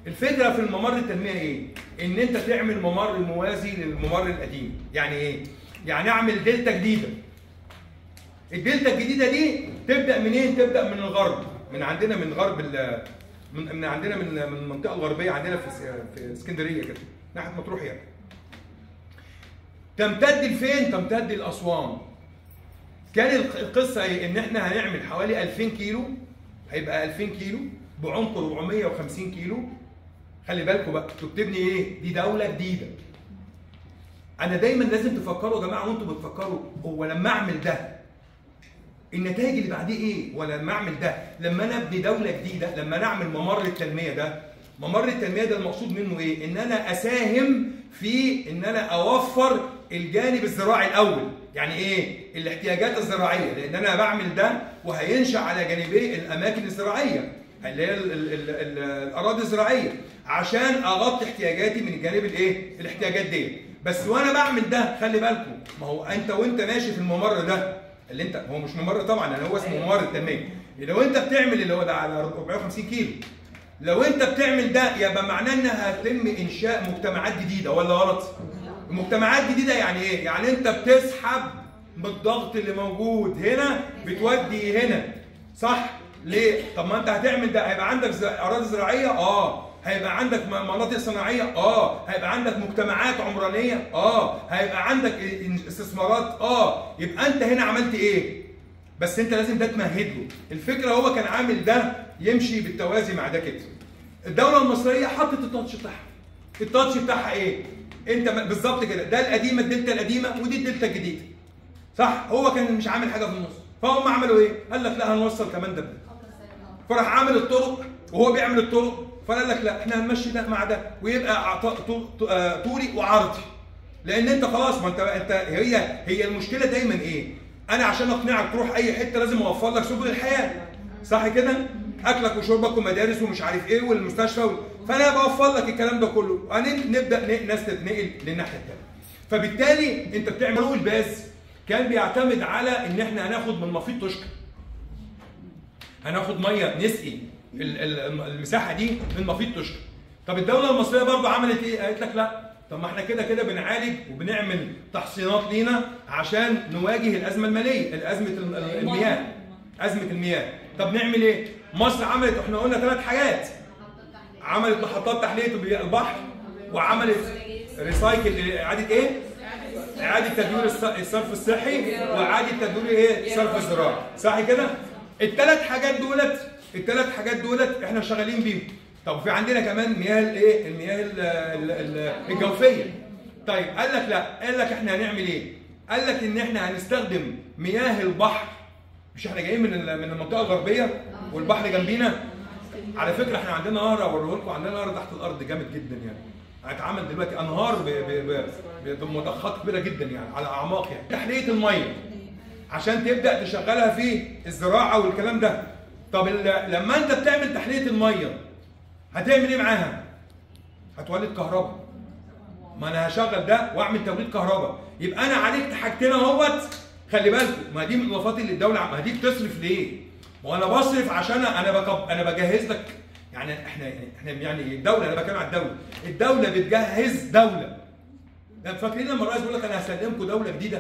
الفكره في الممر التنميه ايه؟ ان انت تعمل ممر موازي للممر القديم. يعني ايه؟ يعني اعمل دلتا جديده. الدلتا الجديده دي تبدا منين؟ تبدا من الغرب، من عندنا، من غرب من عندنا، من المنطقه الغربيه عندنا في اسكندريه كده ناحيه مطروح يعني. تمتد لفين؟ تمتد لاسوان. كان القصه ايه؟ ان احنا هنعمل حوالي 2000 كيلو، هيبقى 2000 كيلو بعمق 450 كيلو. خلي بالكم بقى، تكتبني ايه؟ دي دوله جديده. انا دايما لازم تفكروا يا جماعه وانتم بتفكروا، هو لما اعمل ده النتائج اللي بعديه ايه؟ ولا لما اعمل ده، لما انا ابني دوله جديده، لما انا اعمل ممر التنميه ده، ممر التنميه ده المقصود منه ايه؟ ان انا اساهم في ان انا اوفر الجانب الزراعي الاول. يعني ايه؟ الاحتياجات الزراعيه، لان انا بعمل ده وهينشا على جانبي الاماكن الزراعيه اللي هي الاراضي الزراعيه، عشان اغطي احتياجاتي من الجانب الايه؟ الاحتياجات دي. بس وانا بعمل ده خلي بالكم، ما هو انت وانت ماشي في الممر ده اللي انت، هو مش ممر طبعا، يعني هو اسمه ممر التنميه. لو انت بتعمل اللي هو ده على 450 كيلو، لو انت بتعمل ده يبقى معناه انها هتتم انشاء مجتمعات جديده ولا غلط؟ مجتمعات جديده يعني ايه؟ يعني انت بتسحب من الضغط اللي موجود هنا بتودي هنا، صح؟ ليه؟ طب ما انت هتعمل ده، هيبقى عندك اراضي زراعيه؟ هيبقى عندك مناطق صناعيه؟ هيبقى عندك مجتمعات عمرانيه؟ هيبقى عندك استثمارات؟ يبقى انت هنا عملت ايه؟ بس انت لازم ده تمهد له. الفكره هو كان عامل ده يمشي بالتوازي مع ده كده. الدوله المصريه حطت التاتش بتاعها. التاتش بتاعها ايه؟ انت بالظبط كده، ده القديمه، الدلتا القديمه، ودي الدلتا الجديده. صح؟ هو كان مش عامل حاجه في النص، فهم عملوا ايه؟ قال لك لا هنوصل كمان ده بده. فراح عامل الطرق، وهو بيعمل الطرق فقال لك لا احنا هنمشي ده مع ده، ويبقى طولي وعرضي. لان انت خلاص، ما انت هي المشكله دايما ايه؟ انا عشان اقنعك تروح اي حته لازم اوفر لك سبل الحياه. صح كده؟ اكلك وشربك ومدارس ومش عارف ايه والمستشفى فانا بوفر لك الكلام ده كله، نبدا ناس تتنقل للناحيه الثانيه. فبالتالي انت بتعمل الباز كان بيعتمد على ان احنا هناخد من مفيض تشكى، هناخد ميه نسقي المساحه دي من مفيض تشكى. طب الدوله المصريه برضه عملت ايه؟ قالت لك لا، طب ما احنا كده كده بنعالج وبنعمل تحصينات لينا عشان نواجه الازمه الماليه، ازمه المياه، ازمه المياه. طب نعمل ايه؟ مصر عملت، احنا قلنا 3 حاجات، عملت محطات تحليه البحر، وعملت ريسايكل، اعاده ايه؟ اعاده تدوير الصرف الصحي، واعاده تدوير ايه؟ صرف الزراعي. صح كده؟ الثلاث حاجات دولت احنا شغالين بيهم. طب في عندنا كمان مياه الايه؟ المياه الجوفيه. طيب قال لك لا، قال لك احنا هنعمل ايه؟ قال لك ان احنا هنستخدم مياه البحر. مش احنا جايين من المنطقه الغربيه والبحر جنبينا؟ على فكره احنا عندنا نهر اوريه لكم، عندنا نهر تحت الارض جامد جدا يعني. هيتعمل دلوقتي انهار بمضخات كبيره جدا يعني على اعماق يعني. تحليه الميه عشان تبدا تشغلها في الزراعه والكلام ده. طب لما انت بتعمل تحليه الميه هتعمل ايه معاها؟ هتولد كهرباء. ما انا هشغل ده واعمل توليد كهرباء، يبقى انا عالجت حاجتين اهوت. خلي بالكم، ما دي من الاضافات اللي الدوله، ما دي بتصرف ليه؟ وانا بصرف عشان انا بجهز لك. يعني احنا يعني الدوله، انا بتكلم على الدوله بتجهز دوله. فاكرين لما الرئيس بيقول لك انا هسلمكم دوله جديده؟